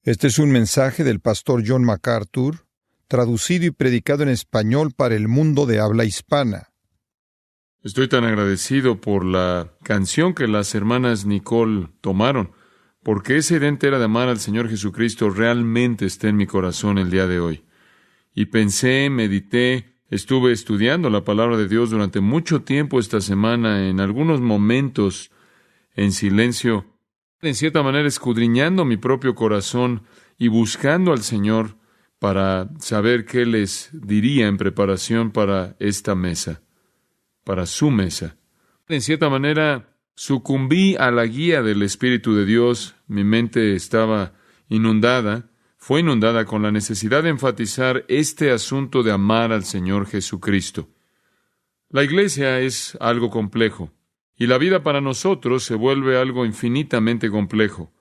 Este es un mensaje del pastor John MacArthur, traducido y predicado en español para el mundo de habla hispana. Estoy tan agradecido por la canción que las hermanas Nicole tomaron, porque esa idea entera de amar al Señor Jesucristo realmente está en mi corazón el día de hoy. Y pensé, medité, estuve estudiando la palabra de Dios durante mucho tiempo esta semana, en algunos momentos en silencio, en cierta manera escudriñando mi propio corazón y buscando al Señor para saber qué les diría en preparación para esta mesa, para su mesa. En cierta manera sucumbí a la guía del Espíritu de Dios. Mi mente estaba fue inundada con la necesidad de enfatizar este asunto de amar al Señor Jesucristo. La iglesia es algo complejo, y la vida para nosotros se vuelve algo infinitamente complejo.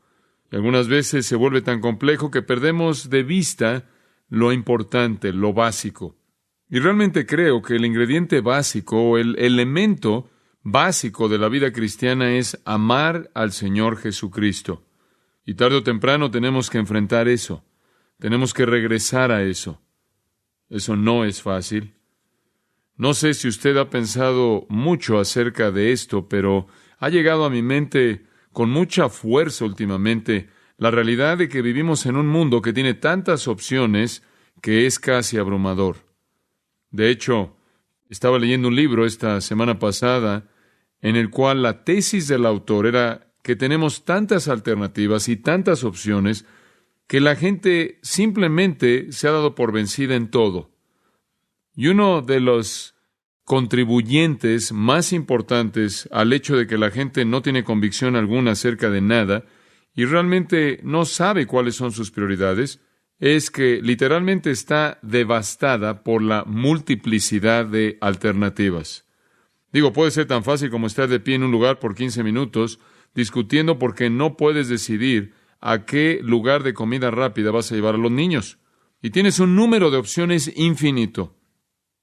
Y algunas veces se vuelve tan complejo que perdemos de vista lo importante, lo básico. Y realmente creo que el ingrediente básico, o el elemento básico de la vida cristiana es amar al Señor Jesucristo. Y tarde o temprano tenemos que enfrentar eso. Tenemos que regresar a eso. Eso no es fácil. No sé si usted ha pensado mucho acerca de esto, pero ha llegado a mi mente con mucha fuerza últimamente la realidad de que vivimos en un mundo que tiene tantas opciones que es casi abrumador. De hecho, estaba leyendo un libro esta semana pasada en el cual la tesis del autor era que tenemos tantas alternativas y tantas opciones que la gente simplemente se ha dado por vencida en todo. Y uno de los contribuyentes más importantes al hecho de que la gente no tiene convicción alguna acerca de nada y realmente no sabe cuáles son sus prioridades, es que literalmente está devastada por la multiplicidad de alternativas. Digo, puede ser tan fácil como estar de pie en un lugar por 15 minutos discutiendo porque no puedes decidir a qué lugar de comida rápida vas a llevar a los niños. Y tienes un número de opciones infinito.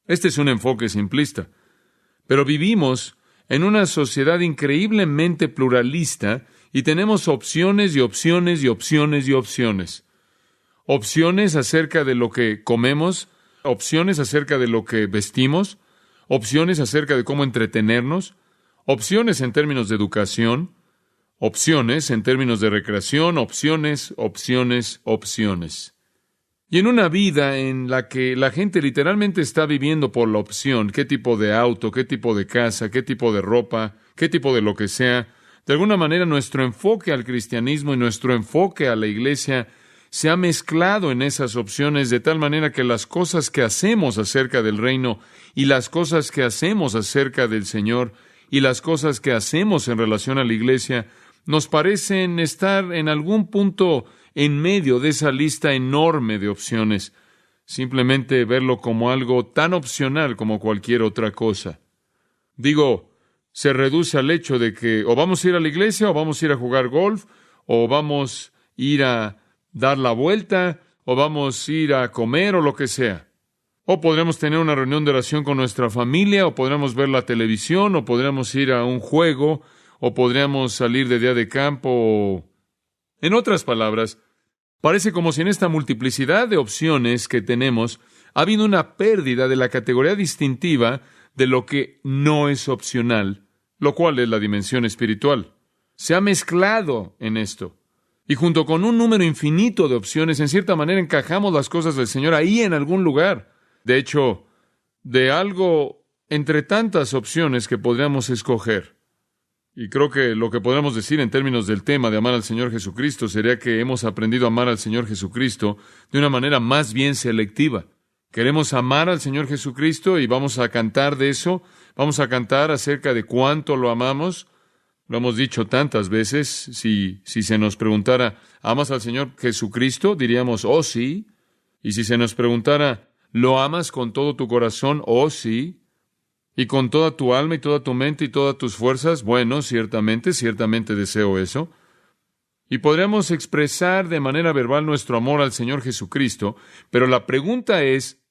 Este es un enfoque simplista. Pero vivimos en una sociedad increíblemente pluralista y tenemos opciones y opciones y opciones y opciones. Opciones acerca de lo que comemos, opciones acerca de lo que vestimos, opciones acerca de cómo entretenernos, opciones en términos de educación, opciones en términos de recreación, opciones. Y en una vida en la que la gente literalmente está viviendo por la opción, qué tipo de auto, qué tipo de casa, qué tipo de ropa, qué tipo de lo que sea, de alguna manera nuestro enfoque al cristianismo y nuestro enfoque a la iglesia se ha mezclado en esas opciones de tal manera que las cosas que hacemos acerca del reino y las cosas que hacemos acerca del Señor y las cosas que hacemos en relación a la iglesia nos parecen estar en algún punto en medio de esa lista enorme de opciones. Simplemente verlo como algo tan opcional como cualquier otra cosa. Digo, se reduce al hecho de que o vamos a ir a la iglesia, o vamos a ir a jugar golf, o vamos a ir a dar la vuelta, o vamos a ir a comer, o lo que sea. O podremos tener una reunión de oración con nuestra familia, o podremos ver la televisión, o podremos ir a un juego, o podríamos salir de día de campo, o... En otras palabras, parece como si en esta multiplicidad de opciones que tenemos ha habido una pérdida de la categoría distintiva de lo que no es opcional, lo cual es la dimensión espiritual. Se ha mezclado en esto. Y junto con un número infinito de opciones, en cierta manera encajamos las cosas del Señor ahí en algún lugar. De hecho, de algo entre tantas opciones que podríamos escoger. Y creo que lo que podemos decir en términos del tema de amar al Señor Jesucristo sería que hemos aprendido a amar al Señor Jesucristo de una manera más bien selectiva. Queremos amar al Señor Jesucristo y vamos a cantar de eso, vamos a cantar acerca de cuánto lo amamos. Lo hemos dicho tantas veces, si se nos preguntara, ¿amas al Señor Jesucristo? Diríamos, oh sí. Y si se nos preguntara, ¿lo amas con todo tu corazón? Oh sí. ¿Y con toda tu alma y toda tu mente y todas tus fuerzas? Bueno, ciertamente deseo eso. Y podríamos expresar de manera verbal nuestro amor al Señor Jesucristo, pero la pregunta es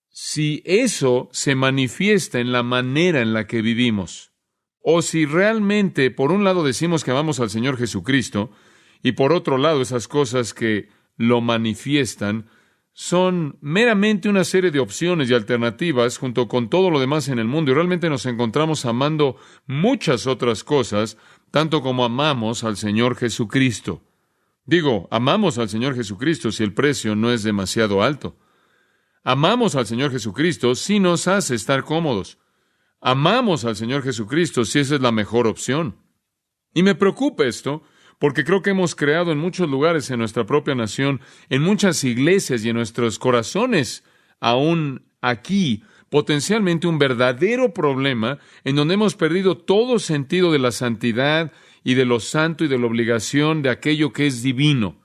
si eso se manifiesta en la manera en la que vivimos, o si realmente, por un lado, decimos que amamos al Señor Jesucristo, y por otro lado, esas cosas que lo manifiestan, son meramente una serie de opciones y alternativas junto con todo lo demás en el mundo, y realmente nos encontramos amando muchas otras cosas, tanto como amamos al Señor Jesucristo. Digo, amamos al Señor Jesucristo si el precio no es demasiado alto. Amamos al Señor Jesucristo si nos hace estar cómodos. Amamos al Señor Jesucristo si esa es la mejor opción. Y me preocupa esto, porque creo que hemos creado en muchos lugares en nuestra propia nación, en muchas iglesias y en nuestros corazones, aún aquí, potencialmente un verdadero problema en donde hemos perdido todo sentido de la santidad y de lo santo y de la obligación de aquello que es divino.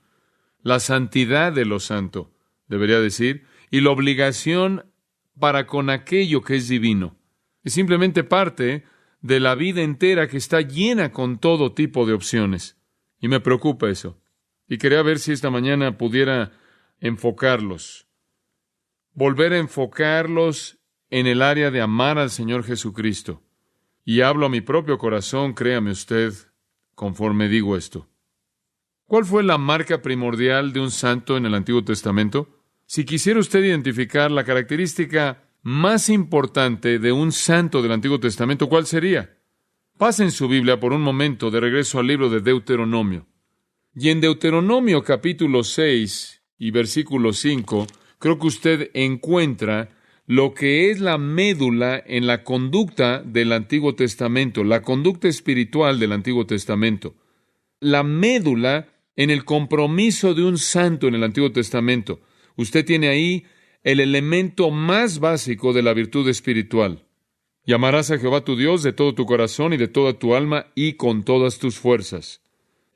La santidad de lo santo, debería decir, y la obligación para con aquello que es divino. Es simplemente parte de la vida entera que está llena con todo tipo de opciones. Y me preocupa eso. Y quería ver si esta mañana pudiera enfocarlos. Volver a enfocarlos en el área de amar al Señor Jesucristo. Y hablo a mi propio corazón, créame usted, conforme digo esto. ¿Cuál fue la marca primordial de un santo en el Antiguo Testamento? Si quisiera usted identificar la característica más importante de un santo del Antiguo Testamento, ¿cuál sería? Pasen su Biblia por un momento de regreso al libro de Deuteronomio. Y en Deuteronomio capítulo 6 y versículo 5, creo que usted encuentra lo que es la médula en la conducta del Antiguo Testamento, la conducta espiritual del Antiguo Testamento. La médula en el compromiso de un santo en el Antiguo Testamento. Usted tiene ahí el elemento más básico de la virtud espiritual. Y amarás a Jehová tu Dios de todo tu corazón y de toda tu alma y con todas tus fuerzas.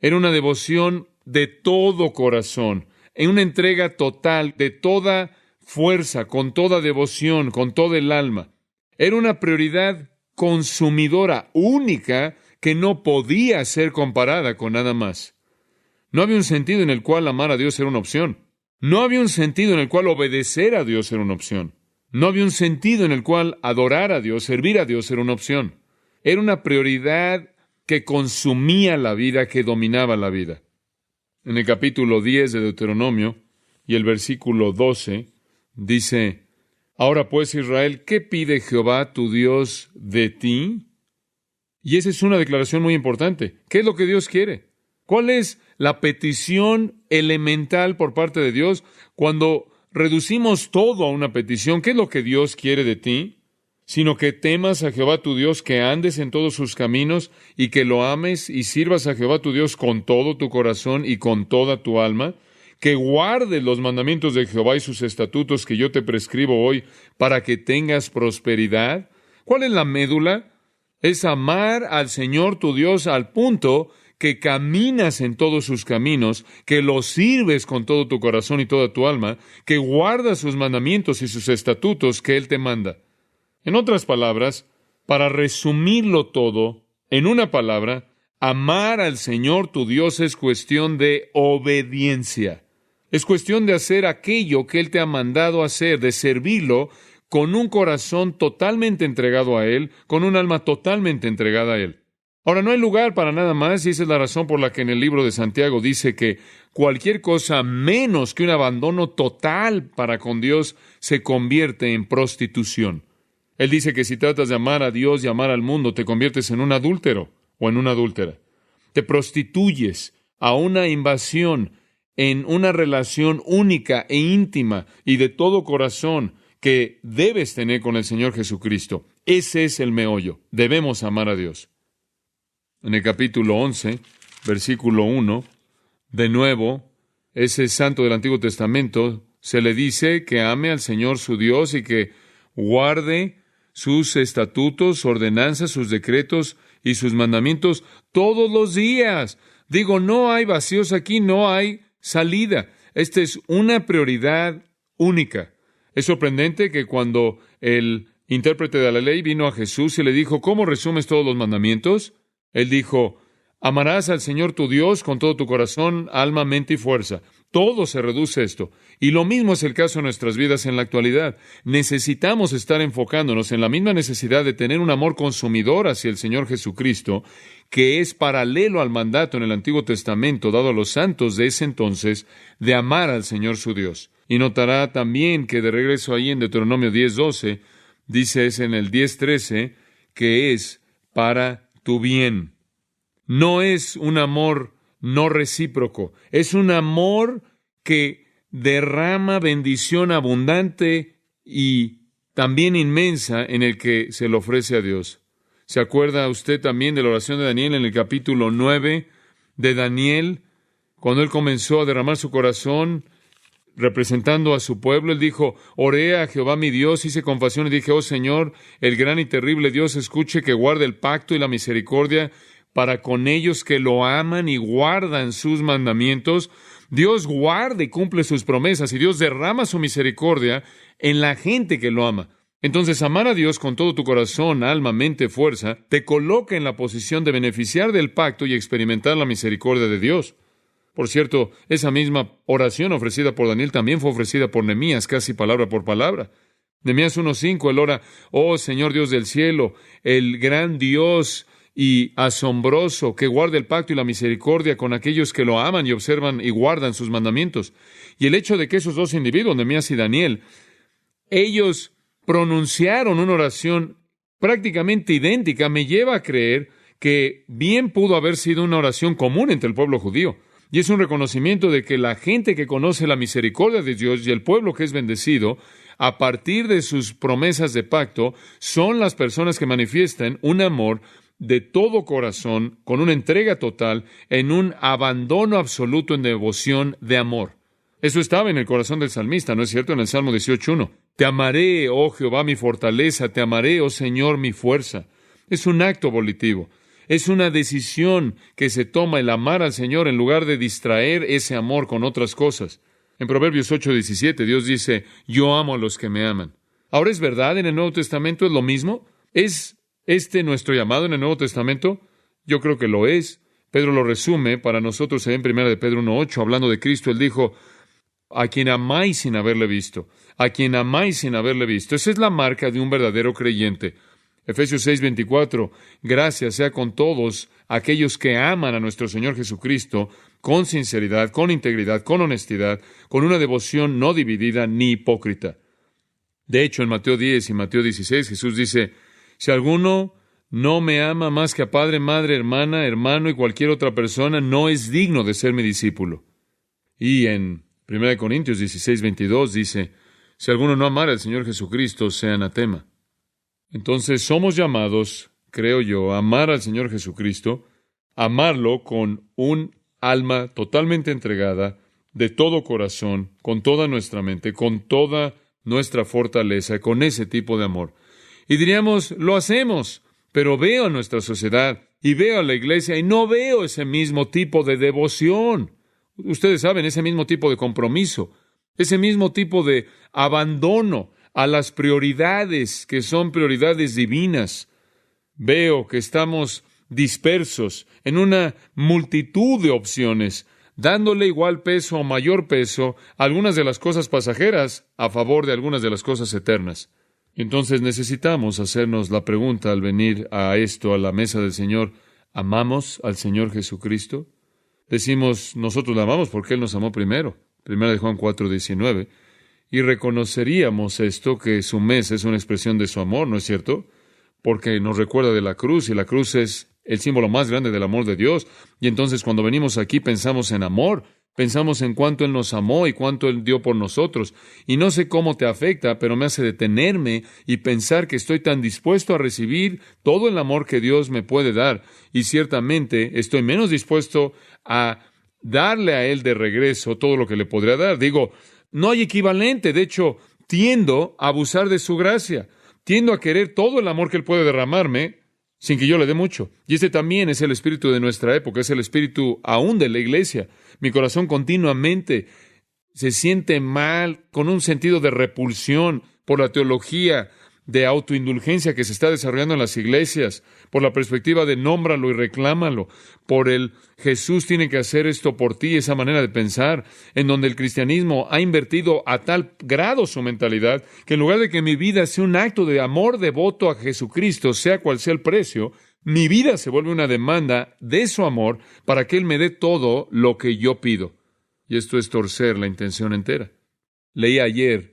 Era una devoción de todo corazón, en una entrega total de toda fuerza, con toda devoción, con todo el alma. Era una prioridad consumidora, única, que no podía ser comparada con nada más. No había un sentido en el cual amar a Dios era una opción. No había un sentido en el cual obedecer a Dios era una opción. No había un sentido en el cual adorar a Dios, servir a Dios era una opción. Era una prioridad que consumía la vida, que dominaba la vida. En el capítulo 10 de Deuteronomio y el versículo 12 dice: Ahora pues, Israel, ¿qué pide Jehová tu Dios de ti? Y esa es una declaración muy importante. ¿Qué es lo que Dios quiere? ¿Cuál es la petición elemental por parte de Dios cuando reducimos todo a una petición? ¿Qué es lo que Dios quiere de ti? Sino que temas a Jehová tu Dios, que andes en todos sus caminos y que lo ames y sirvas a Jehová tu Dios con todo tu corazón y con toda tu alma, que guardes los mandamientos de Jehová y sus estatutos que yo te prescribo hoy para que tengas prosperidad. ¿Cuál es la médula? Es amar al Señor tu Dios al punto que caminas en todos sus caminos, que lo sirves con todo tu corazón y toda tu alma, que guardas sus mandamientos y sus estatutos que Él te manda. En otras palabras, para resumirlo todo, en una palabra, amar al Señor tu Dios es cuestión de obediencia. Es cuestión de hacer aquello que Él te ha mandado hacer, de servirlo con un corazón totalmente entregado a Él, con un alma totalmente entregada a Él. Ahora, no hay lugar para nada más, y esa es la razón por la que en el libro de Santiago dice que cualquier cosa menos que un abandono total para con Dios se convierte en prostitución. Él dice que si tratas de amar a Dios y amar al mundo, te conviertes en un adúltero o en una adúltera. Te prostituyes a una invasión en una relación única e íntima y de todo corazón que debes tener con el Señor Jesucristo. Ese es el meollo. Debemos amar a Dios. En el capítulo 11, versículo 1, de nuevo, ese santo del Antiguo Testamento se le dice que ame al Señor su Dios y que guarde sus estatutos, ordenanzas, sus decretos y sus mandamientos todos los días. Digo, no hay vacíos aquí, no hay salida. Esta es una prioridad única. Es sorprendente que cuando el intérprete de la ley vino a Jesús y le dijo, ¿cómo resumes todos los mandamientos? Él dijo, amarás al Señor tu Dios con todo tu corazón, alma, mente y fuerza. Todo se reduce a esto. Y lo mismo es el caso en nuestras vidas en la actualidad. Necesitamos estar enfocándonos en la misma necesidad de tener un amor consumidor hacia el Señor Jesucristo, que es paralelo al mandato en el Antiguo Testamento dado a los santos de ese entonces de amar al Señor su Dios. Y notará también que de regreso ahí en Deuteronomio 10:12, dice es en el 10:13, que es para tu bien. No es un amor no recíproco, es un amor que derrama bendición abundante y también inmensa en el que se le ofrece a Dios. ¿Se acuerda usted también de la oración de Daniel en el capítulo 9 de Daniel? Cuando él comenzó a derramar su corazón representando a su pueblo, él dijo, oré a Jehová mi Dios, hice confesión y dije, oh Señor, el gran y terrible Dios, escuche que guarde el pacto y la misericordia para con ellos que lo aman y guardan sus mandamientos. Dios guarda y cumple sus promesas y Dios derrama su misericordia en la gente que lo ama. Entonces, amar a Dios con todo tu corazón, alma, mente, fuerza, te coloca en la posición de beneficiar del pacto y experimentar la misericordia de Dios. Por cierto, esa misma oración ofrecida por Daniel también fue ofrecida por Nehemías, casi palabra por palabra. Nehemías 1:5, él ora, oh Señor Dios del cielo, el gran Dios y asombroso, que guarda el pacto y la misericordia con aquellos que lo aman y observan y guardan sus mandamientos. Y el hecho de que esos dos individuos, Nehemías y Daniel, ellos pronunciaron una oración prácticamente idéntica, me lleva a creer que bien pudo haber sido una oración común entre el pueblo judío. Y es un reconocimiento de que la gente que conoce la misericordia de Dios y el pueblo que es bendecido, a partir de sus promesas de pacto, son las personas que manifiestan un amor de todo corazón, con una entrega total, en un abandono absoluto en devoción de amor. Eso estaba en el corazón del salmista, ¿no es cierto? En el Salmo 18:1. Te amaré, oh Jehová, mi fortaleza, te amaré, oh Señor, mi fuerza. Es un acto volitivo. Es una decisión que se toma el amar al Señor en lugar de distraer ese amor con otras cosas. En Proverbios 8:17, Dios dice, yo amo a los que me aman. Ahora, ¿es verdad en el Nuevo Testamento es lo mismo? ¿Es nuestro llamado en el Nuevo Testamento? Yo creo que lo es. Pedro lo resume para nosotros en 1 de Pedro 1:8, hablando de Cristo, él dijo, a quien amáis sin haberle visto, a quien amáis sin haberle visto. Esa es la marca de un verdadero creyente. Efesios 6:24, gracias sea con todos aquellos que aman a nuestro Señor Jesucristo con sinceridad, con integridad, con honestidad, con una devoción no dividida ni hipócrita. De hecho, en Mateo 10 y Mateo 16, Jesús dice, si alguno no me ama más que a padre, madre, hermana, hermano y cualquier otra persona, no es digno de ser mi discípulo. Y en 1 Corintios 16:22 dice, si alguno no amara al Señor Jesucristo, sea anatema. Entonces somos llamados, creo yo, a amar al Señor Jesucristo, amarlo con un alma totalmente entregada, de todo corazón, con toda nuestra mente, con toda nuestra fortaleza, con ese tipo de amor. Y diríamos, lo hacemos, pero veo a nuestra sociedad y veo a la iglesia y no veo ese mismo tipo de devoción. Ustedes saben, ese mismo tipo de compromiso, ese mismo tipo de abandono a las prioridades que son prioridades divinas. Veo que estamos dispersos en una multitud de opciones, dándole igual peso o mayor peso a algunas de las cosas pasajeras a favor de algunas de las cosas eternas. Entonces necesitamos hacernos la pregunta al venir a esto, a la mesa del Señor, ¿amamos al Señor Jesucristo? Decimos, nosotros le amamos porque Él nos amó primero. 1 Juan 4:19. Y reconoceríamos esto, que su mesa es una expresión de su amor, ¿no es cierto? Porque nos recuerda de la cruz, y la cruz es el símbolo más grande del amor de Dios. Y entonces cuando venimos aquí pensamos en amor, pensamos en cuánto Él nos amó y cuánto Él dio por nosotros. Y no sé cómo te afecta, pero me hace detenerme y pensar que estoy tan dispuesto a recibir todo el amor que Dios me puede dar. Y ciertamente estoy menos dispuesto a darle a Él de regreso todo lo que le podría dar. Digo, no hay equivalente. De hecho, tiendo a abusar de su gracia. Tiendo a querer todo el amor que Él puede derramarme sin que yo le dé mucho. Y este también es el espíritu de nuestra época, es el espíritu aún de la iglesia. Mi corazón continuamente se siente mal, con un sentido de repulsión por la teología de autoindulgencia que se está desarrollando en las iglesias, por la perspectiva de nómbralo y reclámalo, por el Jesús tiene que hacer esto por ti, esa manera de pensar, en donde el cristianismo ha invertido a tal grado su mentalidad, que en lugar de que mi vida sea un acto de amor devoto a Jesucristo, sea cual sea el precio, mi vida se vuelve una demanda de su amor para que Él me dé todo lo que yo pido. Y esto es torcer la intención entera. Leí ayer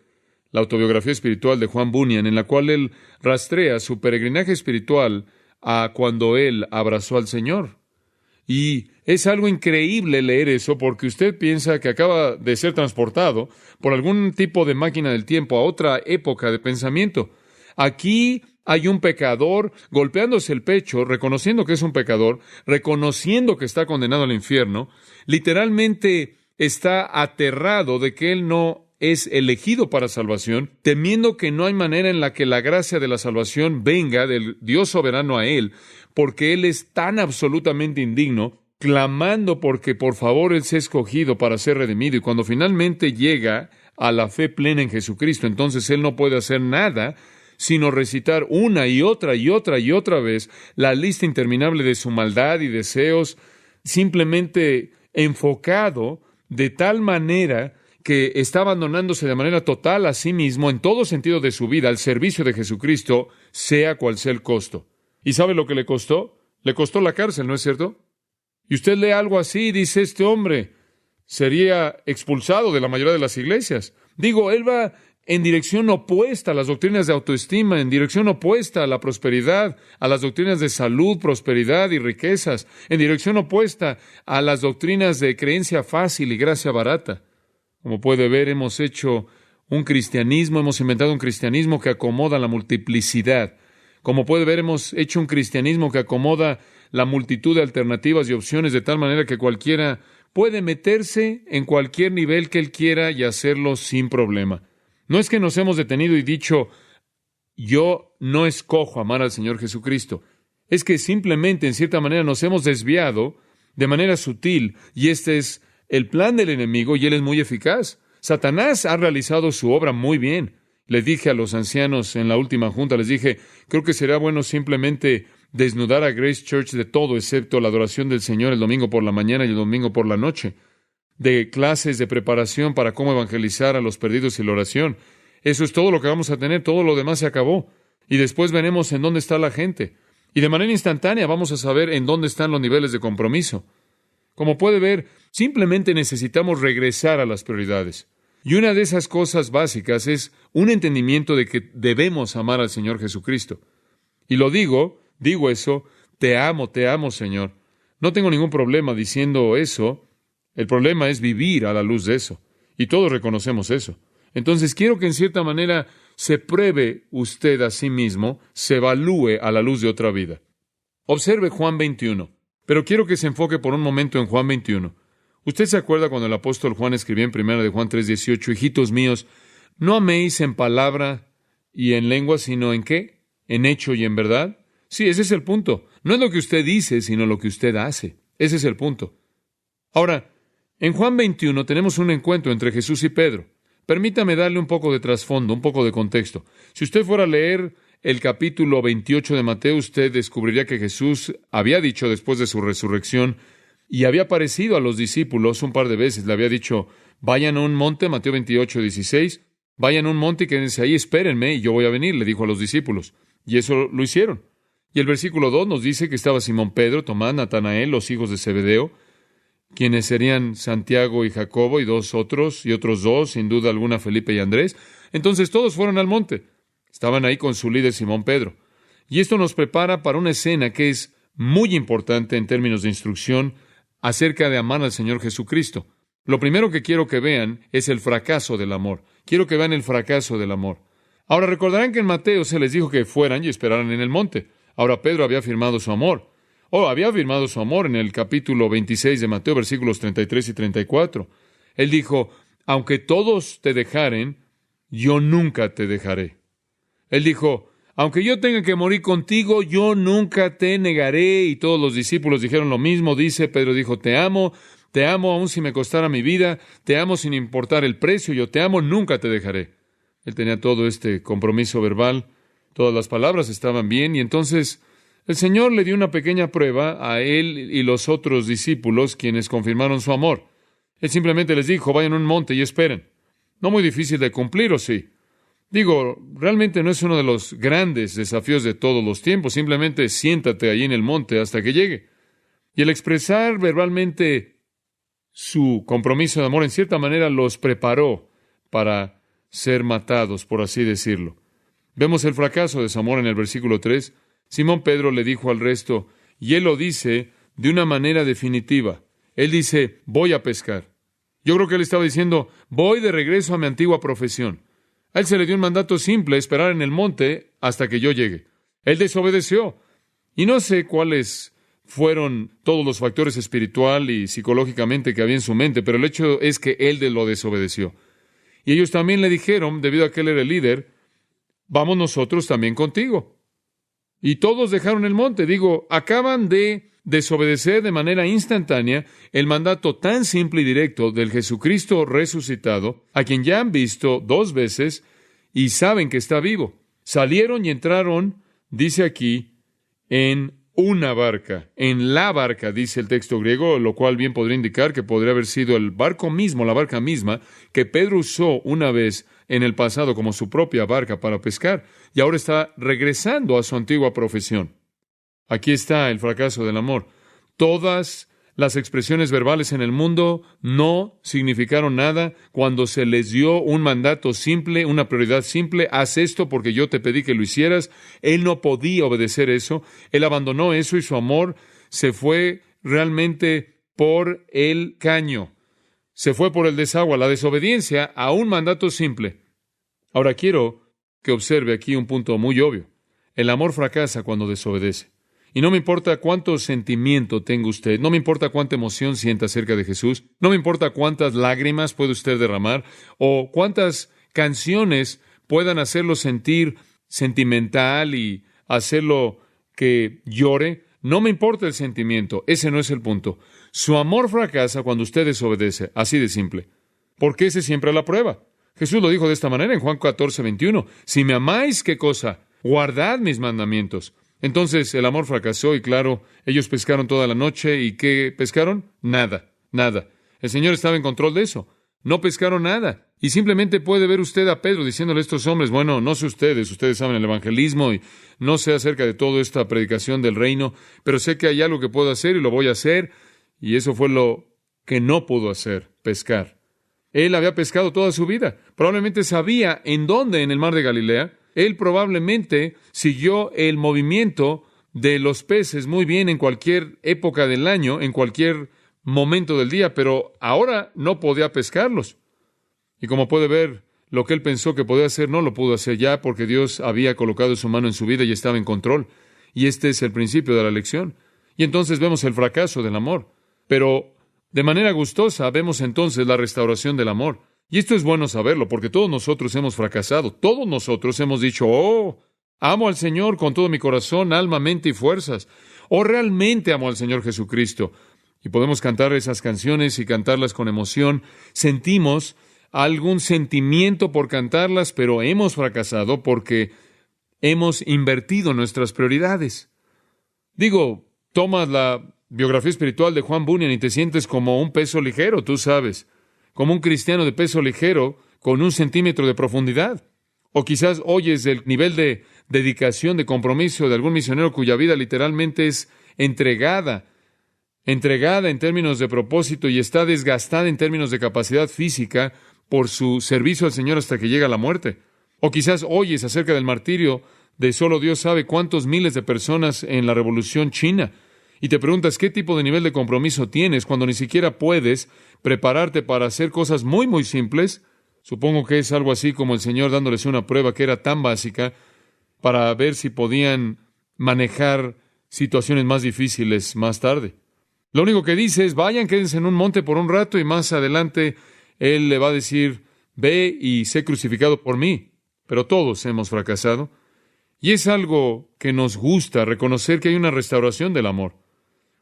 la autobiografía espiritual de Juan Bunyan, en la cual él rastrea su peregrinaje espiritual a cuando él abrazó al Señor. Y es algo increíble leer eso, porque usted piensa que acaba de ser transportado por algún tipo de máquina del tiempo a otra época de pensamiento. Aquí hay un pecador golpeándose el pecho, reconociendo que es un pecador, reconociendo que está condenado al infierno, literalmente está aterrado de que él no es elegido para salvación, temiendo que no hay manera en la que la gracia de la salvación venga del Dios soberano a él, porque él es tan absolutamente indigno, clamando porque por favor él sea escogido para ser redimido. Y cuando finalmente llega a la fe plena en Jesucristo, entonces él no puede hacer nada sino recitar una y otra y otra y otra vez la lista interminable de su maldad y deseos, simplemente enfocado de tal manera que está abandonándose de manera total a sí mismo en todo sentido de su vida al servicio de Jesucristo, sea cual sea el costo. ¿Y sabe lo que le costó? Le costó la cárcel, ¿no es cierto? Y usted lee algo así y dice, este hombre sería expulsado de la mayoría de las iglesias. Digo, él va en dirección opuesta a las doctrinas de autoestima, en dirección opuesta a la prosperidad, a las doctrinas de salud, prosperidad y riquezas, en dirección opuesta a las doctrinas de creencia fácil y gracia barata. Como puede ver, hemos hecho un cristianismo, hemos inventado un cristianismo que acomoda la multiplicidad. Como puede ver, hemos hecho un cristianismo que acomoda la multitud de alternativas y opciones de tal manera que cualquiera puede meterse en cualquier nivel que él quiera y hacerlo sin problema. No es que nos hemos detenido y dicho, yo no escojo amar al Señor Jesucristo. Es que simplemente, en cierta manera, nos hemos desviado de manera sutil, y este es el plan del enemigo, y él es muy eficaz. Satanás ha realizado su obra muy bien. Les dije a los ancianos en la última junta, les dije, creo que será bueno simplemente desnudar a Grace Church de todo, excepto la adoración del Señor el domingo por la mañana y el domingo por la noche, de clases de preparación para cómo evangelizar a los perdidos y la oración. Eso es todo lo que vamos a tener, todo lo demás se acabó. Y después veremos en dónde está la gente. Y de manera instantánea vamos a saber en dónde están los niveles de compromiso. Como puede ver, simplemente necesitamos regresar a las prioridades. Y una de esas cosas básicas es un entendimiento de que debemos amar al Señor Jesucristo. Y lo digo eso, te amo, Señor. No tengo ningún problema diciendo eso. El problema es vivir a la luz de eso. Y todos reconocemos eso. Entonces quiero que en cierta manera se pruebe usted a sí mismo, se evalúe a la luz de otra vida. Observe Juan 21. Pero quiero que se enfoque por un momento en Juan 21. ¿Usted se acuerda cuando el apóstol Juan escribió en 1 de Juan 3:18, hijitos míos, no améis en palabra y en lengua, sino en qué? En hecho y en verdad. Sí, ese es el punto. No es lo que usted dice, sino lo que usted hace. Ese es el punto. Ahora, en Juan 21 tenemos un encuentro entre Jesús y Pedro. Permítame darle un poco de trasfondo, un poco de contexto. Si usted fuera a leer el capítulo 28 de Mateo, usted descubriría que Jesús había dicho después de su resurrección y había aparecido a los discípulos un par de veces. Le había dicho, vayan a un monte, Mateo 28:16, vayan a un monte y quédense ahí, espérenme y yo voy a venir, le dijo a los discípulos. Y eso lo hicieron. Y el versículo 2 nos dice que estaba Simón Pedro, Tomás, Natanael, los hijos de Zebedeo, quienes serían Santiago y Jacobo y dos otros, y otros dos, sin duda alguna, Felipe y Andrés. Entonces todos fueron al monte. Estaban ahí con su líder Simón Pedro. Y esto nos prepara para una escena que es muy importante en términos de instrucción acerca de amar al Señor Jesucristo. Lo primero que quiero que vean es el fracaso del amor. Quiero que vean el fracaso del amor. Ahora recordarán que en Mateo se les dijo que fueran y esperaran en el monte. Ahora Pedro había afirmado su amor. Había afirmado su amor en el capítulo 26 de Mateo, versículos 33 y 34. Él dijo, aunque todos te dejaren, yo nunca te dejaré. Él dijo, aunque yo tenga que morir contigo, yo nunca te negaré. Y todos los discípulos dijeron lo mismo. Pedro dijo, te amo aun si me costara mi vida, te amo sin importar el precio, yo te amo, nunca te dejaré. Él tenía todo este compromiso verbal. Todas las palabras estaban bien, y entonces el Señor le dio una pequeña prueba a él y los otros discípulos, quienes confirmaron su amor. Él simplemente les dijo, vayan a un monte y esperen. No muy difícil de cumplir, ¿o sí? Digo, realmente no es uno de los grandes desafíos de todos los tiempos. Simplemente siéntate ahí en el monte hasta que llegue. Y el expresar verbalmente su compromiso de amor, en cierta manera, los preparó para ser matados, por así decirlo. Vemos el fracaso de su amor en el versículo 3. Simón Pedro le dijo al resto, y él lo dice de una manera definitiva. Él dice, voy a pescar. Yo creo que él estaba diciendo, voy de regreso a mi antigua profesión. A él se le dio un mandato simple, esperar en el monte hasta que yo llegue. Él desobedeció. Y no sé cuáles fueron todos los factores espiritual y psicológicamente que había en su mente, pero el hecho es que él lo desobedeció. Y ellos también le dijeron, debido a que él era el líder, vamos nosotros también contigo. Y todos dejaron el monte. Digo, acaban de desobedecer de manera instantánea el mandato tan simple y directo del Jesucristo resucitado, a quien ya han visto 2 veces y saben que está vivo. Salieron y entraron, dice aquí, en una barca, en la barca, dice el texto griego, lo cual bien podría indicar que podría haber sido el barco mismo, la barca misma, que Pedro usó una vez en el pasado como su propia barca para pescar, y ahora está regresando a su antigua profesión. Aquí está el fracaso del amor. Todas las expresiones verbales en el mundo no significaron nada cuando se les dio un mandato simple, una prioridad simple. Haz esto porque yo te pedí que lo hicieras. Él no podía obedecer eso. Él abandonó eso y su amor se fue realmente por el caño. Se fue por el desagüe, la desobediencia a un mandato simple. Ahora quiero que observe aquí un punto muy obvio. El amor fracasa cuando desobedece. Y no me importa cuánto sentimiento tenga usted, no me importa cuánta emoción sienta acerca de Jesús, no me importa cuántas lágrimas puede usted derramar, o cuántas canciones puedan hacerlo sentir sentimental y hacerlo que llore. No me importa el sentimiento, ese no es el punto. Su amor fracasa cuando usted desobedece, así de simple. Porque ese siempre es la prueba. Jesús lo dijo de esta manera en Juan 14:21. Si me amáis, ¿qué cosa? Guardad mis mandamientos. Entonces el amor fracasó y claro, ellos pescaron toda la noche. ¿Y qué pescaron? Nada. El Señor estaba en control de eso. No pescaron nada. Y simplemente puede ver usted a Pedro diciéndole a estos hombres, bueno, no sé ustedes saben el evangelismo y no sé acerca de toda esta predicación del reino, pero sé que hay algo que puedo hacer y lo voy a hacer. Y eso fue lo que no pudo hacer, pescar. Él había pescado toda su vida. Probablemente sabía en dónde en el mar de Galilea. Él probablemente siguió el movimiento de los peces muy bien en cualquier época del año, en cualquier momento del día, pero ahora no podía pescarlos. Y como puede ver, lo que él pensó que podía hacer no lo pudo hacer ya porque Dios había colocado su mano en su vida y estaba en control. Y este es el principio de la lección. Y entonces vemos el fracaso del amor. Pero de manera gustosa vemos entonces la restauración del amor. Y esto es bueno saberlo, porque todos nosotros hemos fracasado. Todos nosotros hemos dicho, amo al Señor con todo mi corazón, alma, mente y fuerzas. Realmente amo al Señor Jesucristo. Y podemos cantar esas canciones y cantarlas con emoción. Sentimos algún sentimiento por cantarlas, pero hemos fracasado porque hemos invertido nuestras prioridades. Digo, tomas la biografía espiritual de Juan Bunyan y te sientes como un peso ligero, tú sabes. Como un cristiano de peso ligero con 1 centímetro de profundidad. O quizás oyes del nivel de dedicación, de compromiso de algún misionero cuya vida literalmente es entregada en términos de propósito y está desgastada en términos de capacidad física por su servicio al Señor hasta que llega la muerte. O quizás oyes acerca del martirio de solo Dios sabe cuántos miles de personas en la Revolución China. Y te preguntas qué tipo de nivel de compromiso tienes cuando ni siquiera puedes prepararte para hacer cosas muy, muy simples. Supongo que es algo así como el Señor dándoles una prueba que era tan básica para ver si podían manejar situaciones más difíciles más tarde. Lo único que dice es, vayan, quédense en un monte por un rato y más adelante Él le va a decir, ve y sé crucificado por mí. Pero todos hemos fracasado. Y es algo que nos gusta reconocer que hay una restauración del amor.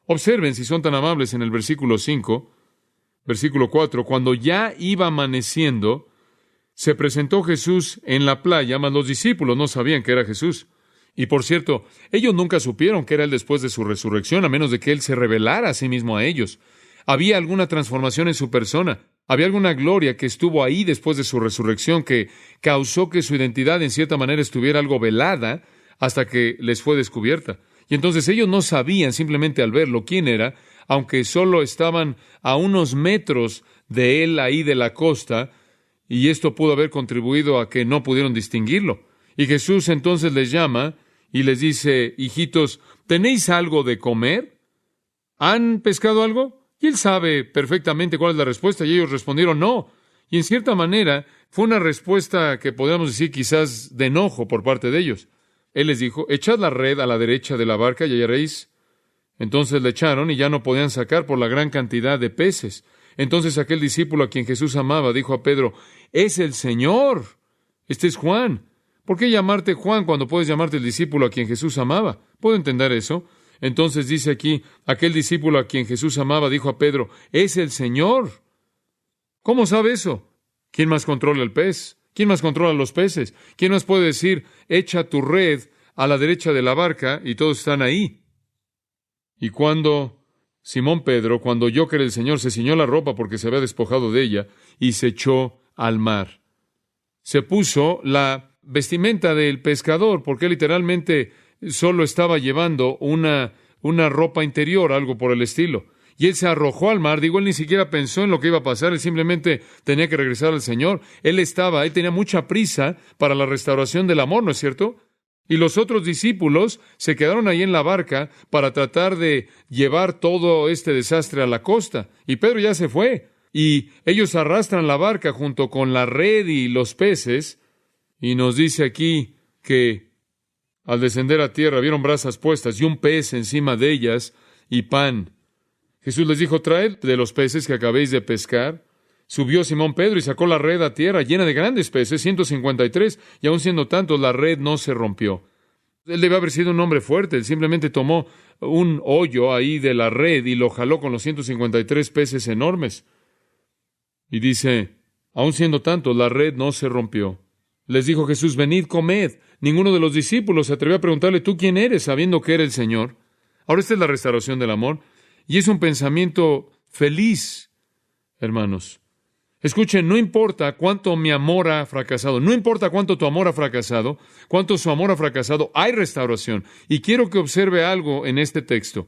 Observen, si son tan amables, en el versículo 5, versículo 4, cuando ya iba amaneciendo, Se presentó Jesús en la playa, mas los discípulos no sabían que era Jesús. Y por cierto, ellos nunca supieron que era Él después de su resurrección, a menos de que Él se revelara a sí mismo a ellos. Había alguna transformación en su persona. Había alguna gloria que estuvo ahí después de su resurrección que causó que su identidad en cierta manera estuviera algo velada hasta que les fue descubierta. Y entonces ellos no sabían simplemente al verlo quién era, aunque solo estaban a unos metros de Él ahí de la costa, y esto pudo haber contribuido a que no pudieron distinguirlo. Y Jesús entonces les llama y les dice: hijitos, ¿tenéis algo de comer? ¿Han pescado algo? Y Él sabe perfectamente cuál es la respuesta, y ellos respondieron no. Y en cierta manera fue una respuesta que podríamos decir quizás de enojo por parte de ellos. Él les dijo: echad la red a la derecha de la barca y hallaréis. Entonces le echaron y ya no podían sacar por la gran cantidad de peces. Entonces aquel discípulo a quien Jesús amaba dijo a Pedro: ¡es el Señor! Este es Juan. ¿Por qué llamarte Juan cuando puedes llamarte el discípulo a quien Jesús amaba? ¿Puedo entender eso? Entonces dice aquí, aquel discípulo a quien Jesús amaba dijo a Pedro: ¡es el Señor! ¿Cómo sabe eso? ¿Quién más controla el pez? ¿Quién más controla los peces? ¿Quién más puede decir: echa tu red a la derecha de la barca, y todos están ahí? Y cuando Simón Pedro, cuando oyó que era el Señor, se ciñó la ropa porque se había despojado de ella y se echó al mar. Se puso la vestimenta del pescador porque literalmente solo estaba llevando una ropa interior, algo por el estilo. Y él se arrojó al mar. Digo, él ni siquiera pensó en lo que iba a pasar. Él simplemente tenía que regresar al Señor. Él tenía mucha prisa para la restauración del amor, ¿no es cierto? Y los otros discípulos se quedaron ahí en la barca para tratar de llevar todo este desastre a la costa. Y Pedro ya se fue. Y ellos arrastran la barca junto con la red y los peces. Y nos dice aquí que al descender a tierra vieron brasas puestas y un pez encima de ellas y pan. Jesús les dijo: traed de los peces que acabéis de pescar. Subió Simón Pedro y sacó la red a tierra llena de grandes peces, 153, y aun siendo tantos, la red no se rompió. Él debe haber sido un hombre fuerte. Él simplemente tomó un hoyo ahí de la red y lo jaló con los 153 peces enormes. Y dice: aun siendo tantos, la red no se rompió. Les dijo Jesús: venid, comed. Ninguno de los discípulos se atrevió a preguntarle: ¿tú quién eres?, sabiendo que era el Señor. Ahora, esta es la restauración del amor, y es un pensamiento feliz, hermanos. Escuchen, no importa cuánto mi amor ha fracasado, no importa cuánto tu amor ha fracasado, cuánto su amor ha fracasado, hay restauración. Y quiero que observe algo en este texto.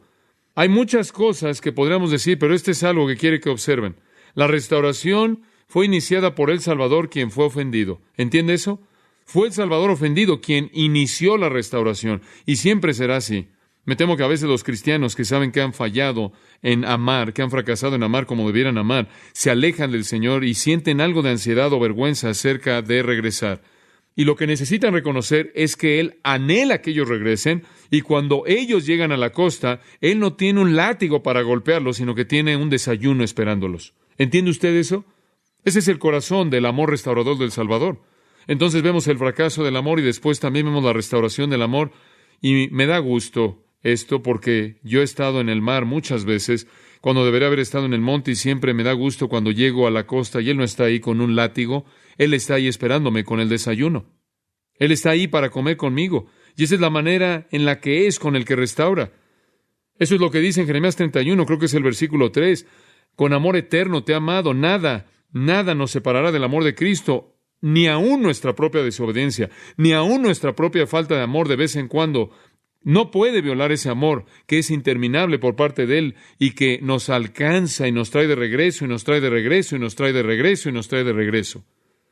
Hay muchas cosas que podríamos decir, pero este es algo que quiere que observen. La restauración fue iniciada por el Salvador, quien fue ofendido. ¿Entiende eso? Fue el Salvador ofendido quien inició la restauración, y siempre será así. Me temo que a veces los cristianos que saben que han fallado en amar, que han fracasado en amar como debieran amar, se alejan del Señor y sienten algo de ansiedad o vergüenza acerca de regresar. Y lo que necesitan reconocer es que Él anhela que ellos regresen, y cuando ellos llegan a la costa, Él no tiene un látigo para golpearlos, sino que tiene un desayuno esperándolos. ¿Entiende usted eso? Ese es el corazón del amor restaurador del Salvador. Entonces vemos el fracaso del amor y después también vemos la restauración del amor, y me da gusto esto porque yo he estado en el mar muchas veces cuando debería haber estado en el monte, y siempre me da gusto cuando llego a la costa y Él no está ahí con un látigo. Él está ahí esperándome con el desayuno. Él está ahí para comer conmigo, y esa es la manera en la que es con el que restaura. Eso es lo que dice en Jeremías 31, creo que es el versículo 3. Con amor eterno te he amado, nada nos separará del amor de Cristo, ni aun nuestra propia desobediencia, ni aun nuestra propia falta de amor de vez en cuando no puede violar ese amor que es interminable por parte de Él y que nos alcanza y nos trae de regreso, y nos trae de regreso, y nos trae de regreso, y nos trae de regreso.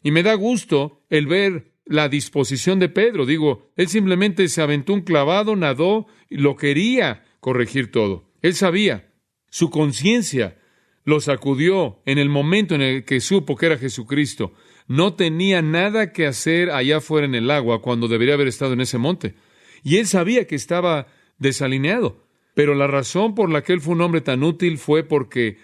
Y me da gusto el ver la disposición de Pedro. Digo, él simplemente se aventó un clavado, nadó, y lo quería corregir todo. Él sabía, su conciencia lo sacudió en el momento en el que supo que era Jesucristo. No tenía nada que hacer allá afuera en el agua cuando debería haber estado en ese monte. Y él sabía que estaba desalineado, pero la razón por la que él fue un hombre tan útil fue porque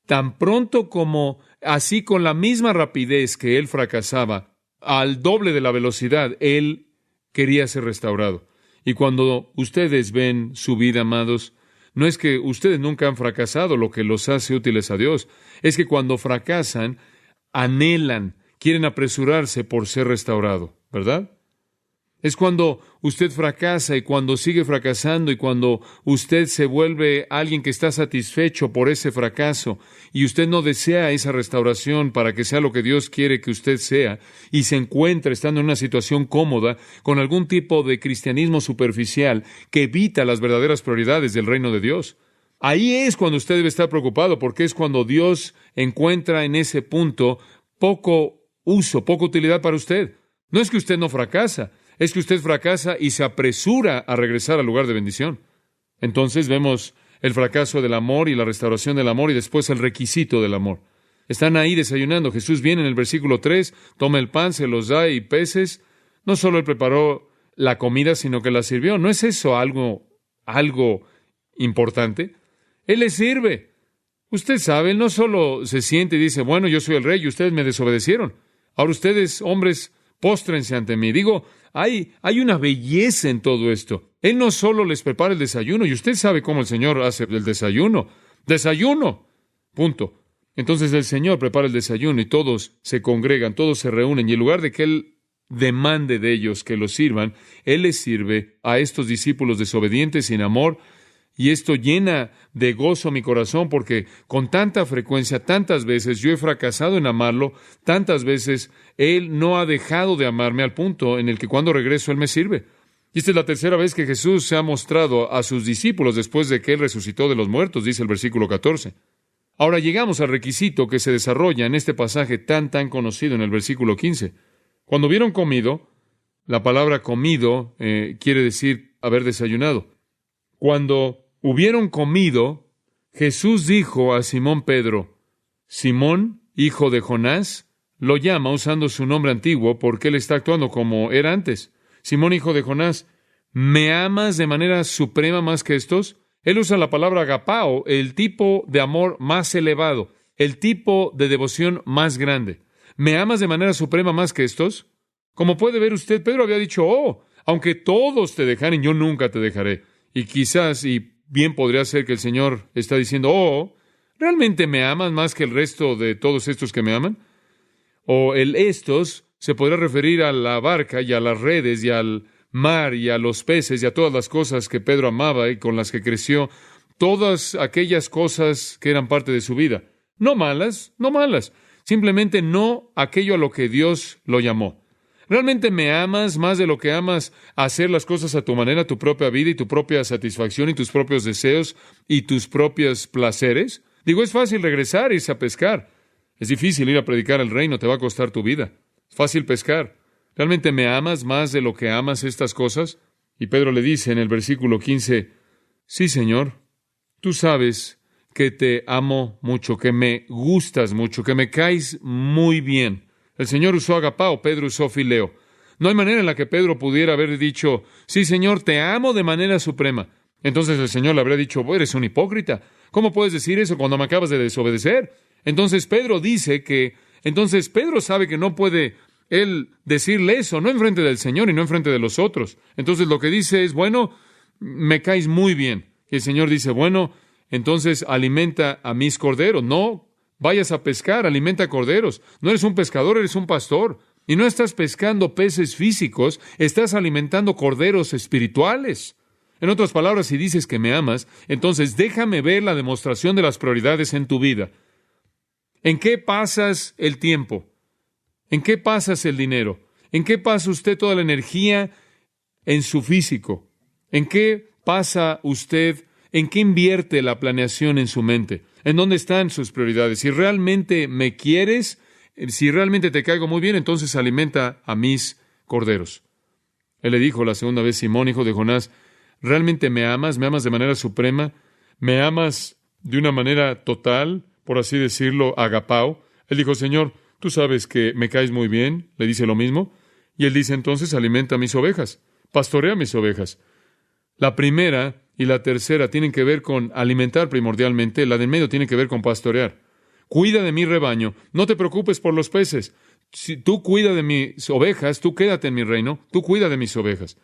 tan pronto como, así con la misma rapidez que él fracasaba, al doble de la velocidad, él quería ser restaurado. Y cuando ustedes ven su vida, amados, no es que ustedes nunca han fracasado lo que los hace útiles a Dios, es que cuando fracasan, anhelan quieren apresurarse por ser restaurado, ¿verdad? Es cuando usted fracasa y cuando sigue fracasando y cuando usted se vuelve alguien que está satisfecho por ese fracaso y usted no desea esa restauración para que sea lo que Dios quiere que usted sea y se encuentra estando en una situación cómoda con algún tipo de cristianismo superficial que evita las verdaderas prioridades del reino de Dios. Ahí es cuando usted debe estar preocupado, porque es cuando Dios encuentra en ese punto poco uso, poca utilidad para usted. No es que usted no fracasa, es que usted fracasa y se apresura a regresar al lugar de bendición. Entonces vemos el fracaso del amor y la restauración del amor y después el requisito del amor. Están ahí desayunando. Jesús viene en el versículo 3, toma el pan, se los da y peces. No solo Él preparó la comida, sino que la sirvió. ¿No es eso algo importante? Él les sirve. Usted sabe, Él no solo se siente y dice, bueno, yo soy el rey y ustedes me desobedecieron. Ahora ustedes, hombres, póstrense ante mí. Digo, hay una belleza en todo esto. Él no solo les prepara el desayuno, y usted sabe cómo el Señor hace el desayuno. ¡Desayuno! Punto. Entonces el Señor prepara el desayuno y todos se congregan, todos se reúnen, y en lugar de que Él demande de ellos que lo sirvan, Él les sirve a estos discípulos desobedientes sin amor. Y esto llena de gozo mi corazón porque con tanta frecuencia, tantas veces yo he fracasado en amarlo, tantas veces Él no ha dejado de amarme al punto en el que cuando regreso Él me sirve. Y esta es la tercera vez que Jesús se ha mostrado a sus discípulos después de que Él resucitó de los muertos, dice el versículo 14. Ahora llegamos al requisito que se desarrolla en este pasaje tan conocido en el versículo 15. Cuando hubieron comido, la palabra comido quiere decir haber desayunado. Cuando hubieron comido, Jesús dijo a Simón Pedro, Simón, hijo de Jonás, lo llama usando su nombre antiguo porque él está actuando como era antes. Simón, hijo de Jonás, ¿me amas de manera suprema más que estos? Él usa la palabra agapao, el tipo de amor más elevado, el tipo de devoción más grande. ¿Me amas de manera suprema más que estos? Como puede ver usted, Pedro había dicho, aunque todos te dejaren, yo nunca te dejaré. Y quizás, y bien podría ser que el Señor está diciendo, ¿realmente me amas más que el resto de todos estos que me aman? O el estos se podrá referir a la barca y a las redes y al mar y a los peces y a todas las cosas que Pedro amaba y con las que creció, todas aquellas cosas que eran parte de su vida. No malas, simplemente no aquello a lo que Dios lo llamó. ¿Realmente me amas más de lo que amas hacer las cosas a tu manera, tu propia vida y tu propia satisfacción y tus propios deseos y tus propios placeres? Digo, es fácil regresar, irse a pescar. Es difícil ir a predicar el reino, te va a costar tu vida. Es fácil pescar. ¿Realmente me amas más de lo que amas estas cosas? Y Pedro le dice en el versículo 15, sí, Señor, tú sabes que te amo mucho, que me gustas mucho, que me caes muy bien. El Señor usó agapao, Pedro usó fileo. No hay manera en la que Pedro pudiera haber dicho, sí, Señor, te amo de manera suprema. Entonces el Señor le habría dicho, eres un hipócrita. ¿Cómo puedes decir eso cuando me acabas de desobedecer? Entonces Pedro sabe que no puede él decirle eso, no enfrente del Señor y no enfrente de los otros. Entonces lo que dice es, me caes muy bien. Y el Señor dice, entonces alimenta a mis corderos. No vayas a pescar, alimenta corderos. No eres un pescador, eres un pastor. Y no estás pescando peces físicos, estás alimentando corderos espirituales. En otras palabras, si dices que me amas, entonces déjame ver la demostración de las prioridades en tu vida. ¿En qué pasas el tiempo? ¿En qué pasas el dinero? ¿En qué pasa usted toda la energía en su físico? ¿En qué pasa usted? ¿En qué invierte la planeación en su mente? ¿En dónde están sus prioridades? Si realmente me quieres, si realmente te caigo muy bien, entonces alimenta a mis corderos. Él le dijo la segunda vez, Simón, hijo de Jonás, ¿realmente me amas? ¿Me amas de manera suprema? ¿Me amas de una manera total, por así decirlo, agapao? Él dijo, Señor, tú sabes que me caes muy bien. Le dice lo mismo. Y él dice, entonces alimenta mis ovejas, pastorea mis ovejas. La primera y la tercera tienen que ver con alimentar primordialmente. La de en medio tiene que ver con pastorear. Cuida de mi rebaño. No te preocupes por los peces. Si tú cuida de mis ovejas, tú quédate en mi reino. Tú cuida de mis ovejas.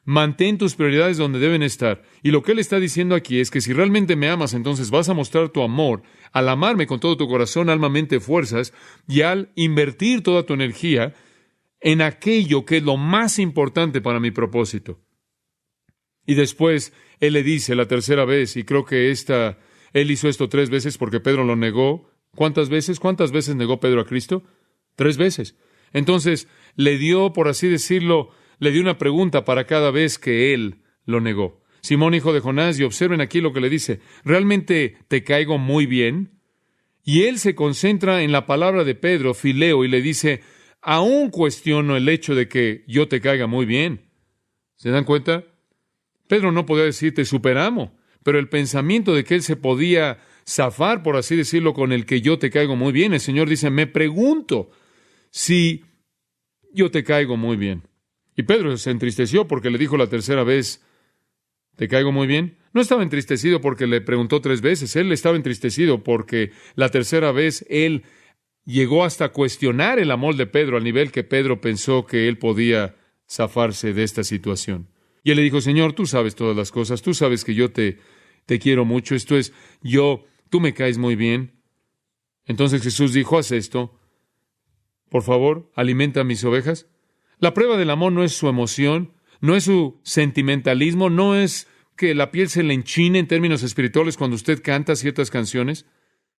Mantén tus prioridades donde deben estar. Y lo que Él está diciendo aquí es que si realmente me amas, entonces vas a mostrar tu amor al amarme con todo tu corazón, alma, mente, fuerzas, y al invertir toda tu energía en aquello que es lo más importante para mi propósito. Y después Él le dice la tercera vez, y creo que Él hizo esto 3 veces porque Pedro lo negó. ¿Cuántas veces? ¿Cuántas veces negó Pedro a Cristo? 3 veces. Entonces, le dio, por así decirlo, le dio una pregunta para cada vez que Él lo negó. Simón, hijo de Jonás, y observen aquí lo que le dice, ¿realmente te caigo muy bien? Y Él se concentra en la palabra de Pedro, fileo, y le dice, aún cuestiono el hecho de que yo te caiga muy bien. ¿Se dan cuenta? Pedro no podía decir, te superamo, pero el pensamiento de que Él se podía zafar, por así decirlo, con el que yo te caigo muy bien, el Señor dice, me pregunto si yo te caigo muy bien. Y Pedro se entristeció porque le dijo la tercera vez, ¿te caigo muy bien? No estaba entristecido porque le preguntó 3 veces, él estaba entristecido porque la tercera vez él llegó hasta cuestionar el amor de Pedro al nivel que Pedro pensó que él podía zafarse de esta situación. Y él le dijo, Señor, tú sabes todas las cosas, tú sabes que yo te quiero mucho, esto es, tú me caes muy bien. Entonces Jesús dijo, haz esto, por favor, alimenta a mis ovejas. La prueba del amor no es su emoción, no es su sentimentalismo, no es que la piel se le enchine en términos espirituales cuando usted canta ciertas canciones,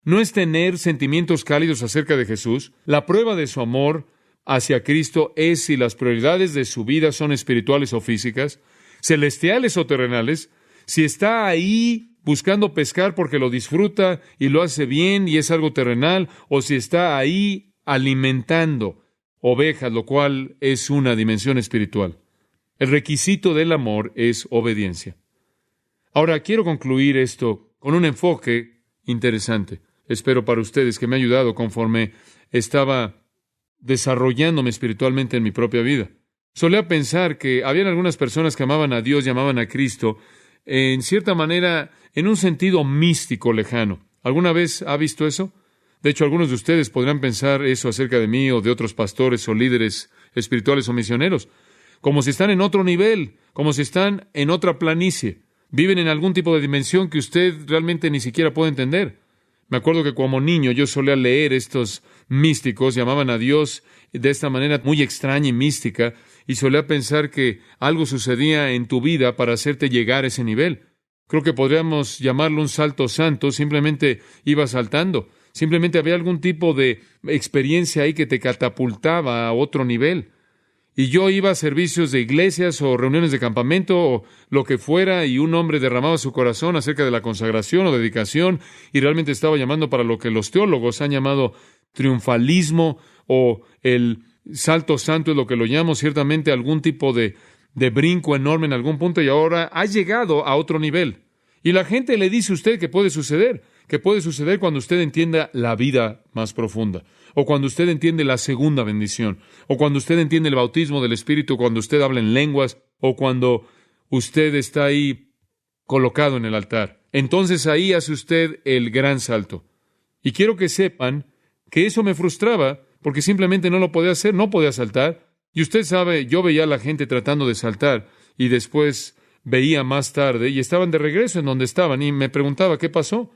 no es tener sentimientos cálidos acerca de Jesús. La prueba de su amor hacia Cristo es si las prioridades de su vida son espirituales o físicas, celestiales o terrenales, si está ahí buscando pescar porque lo disfruta y lo hace bien y es algo terrenal, o si está ahí alimentando ovejas, lo cual es una dimensión espiritual. El requisito del amor es obediencia. Ahora, quiero concluir esto con un enfoque interesante. Espero para ustedes que me ha ayudado conforme estaba desarrollándome espiritualmente en mi propia vida. Solía pensar que habían algunas personas que amaban a Dios y amaban a Cristo en cierta manera, en un sentido místico lejano. ¿Alguna vez ha visto eso? De hecho, algunos de ustedes podrán pensar eso acerca de mí o de otros pastores o líderes espirituales o misioneros, como si están en otro nivel, como si están en otra planicie. Viven en algún tipo de dimensión que usted realmente ni siquiera puede entender. Me acuerdo que como niño yo solía leer estos místicos, llamaban a Dios de esta manera muy extraña y mística, y solía pensar que algo sucedía en tu vida para hacerte llegar a ese nivel. Creo que podríamos llamarlo un salto santo, simplemente iba saltando. Simplemente había algún tipo de experiencia ahí que te catapultaba a otro nivel. Y yo iba a servicios de iglesias o reuniones de campamento o lo que fuera, y un hombre derramaba su corazón acerca de la consagración o dedicación, y realmente estaba llamando para lo que los teólogos han llamado triunfalismo, o el salto santo es lo que lo llamo, ciertamente algún tipo de brinco enorme en algún punto, y ahora ha llegado a otro nivel. Y la gente le dice a usted que puede suceder cuando usted entienda la vida más profunda, o cuando usted entiende la segunda bendición, o cuando usted entiende el bautismo del Espíritu, cuando usted habla en lenguas, o cuando usted está ahí colocado en el altar. Entonces ahí hace usted el gran salto. Y quiero que sepan que eso me frustraba, porque simplemente no lo podía hacer, no podía saltar. Y usted sabe, yo veía a la gente tratando de saltar, y después veía más tarde, y estaban de regreso en donde estaban, y me preguntaba, ¿qué pasó?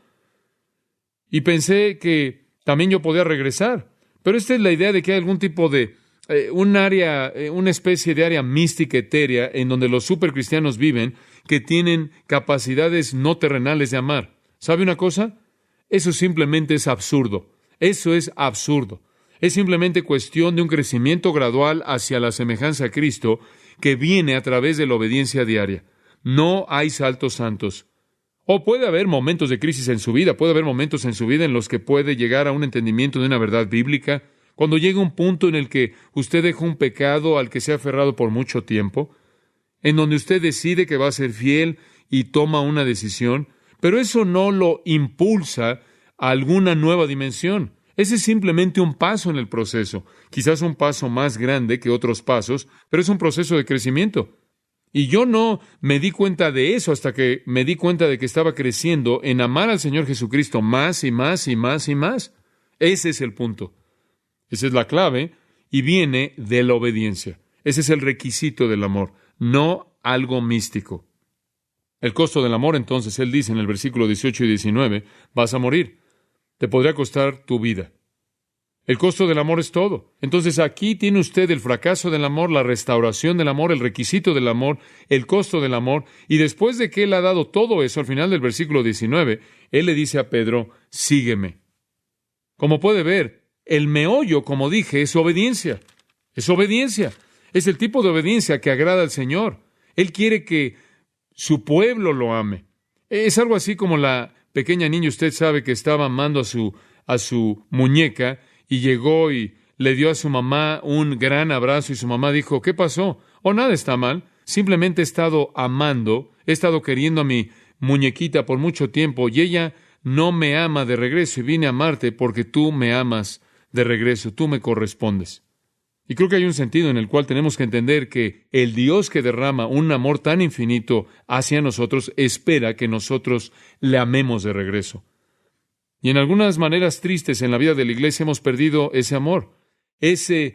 Y pensé que también yo podía regresar. Pero esta es la idea de que hay algún tipo de una especie de área mística etérea en donde los supercristianos viven, que tienen capacidades no terrenales de amar. ¿Sabe una cosa? Eso simplemente es absurdo. Eso es absurdo. Es simplemente cuestión de un crecimiento gradual hacia la semejanza a Cristo que viene a través de la obediencia diaria. No hay saltos santos. O puede haber momentos de crisis en su vida, puede haber momentos en su vida en los que puede llegar a un entendimiento de una verdad bíblica, cuando llega un punto en el que usted deja un pecado al que se ha aferrado por mucho tiempo, en donde usted decide que va a ser fiel y toma una decisión, pero eso no lo impulsa a alguna nueva dimensión. Ese es simplemente un paso en el proceso, quizás un paso más grande que otros pasos, pero es un proceso de crecimiento. Y yo no me di cuenta de eso hasta que me di cuenta de que estaba creciendo en amar al Señor Jesucristo más y más y más y más. Ese es el punto. Esa es la clave y viene de la obediencia. Ese es el requisito del amor. No algo místico. El costo del amor, entonces, él dice en el versículo 18 y 19, vas a morir. Te podría costar tu vida. El costo del amor es todo. Entonces aquí tiene usted el fracaso del amor, la restauración del amor, el requisito del amor, el costo del amor. Y después de que él ha dado todo eso, al final del versículo 19, él le dice a Pedro, sígueme. Como puede ver, el meollo, como dije, es obediencia. Es obediencia. Es el tipo de obediencia que agrada al Señor. Él quiere que su pueblo lo ame. Es algo así como la pequeña niña, usted sabe, que estaba amando a su muñeca, y llegó y le dio a su mamá un gran abrazo, y su mamá dijo, ¿qué pasó? Oh, nada está mal. Simplemente he estado amando, he estado queriendo a mi muñequita por mucho tiempo, y ella no me ama de regreso, y vine a amarte porque tú me amas de regreso, tú me correspondes. Y creo que hay un sentido en el cual tenemos que entender que el Dios que derrama un amor tan infinito hacia nosotros espera que nosotros le amemos de regreso. Y en algunas maneras tristes en la vida de la iglesia hemos perdido ese amor, ese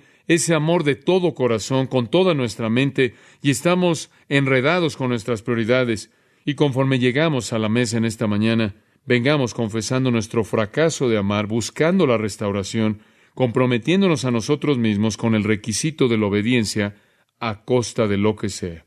amor de todo corazón, con toda nuestra mente, y estamos enredados con nuestras prioridades. Y conforme llegamos a la mesa en esta mañana, vengamos confesando nuestro fracaso de amar, buscando la restauración, comprometiéndonos a nosotros mismos con el requisito de la obediencia a costa de lo que sea.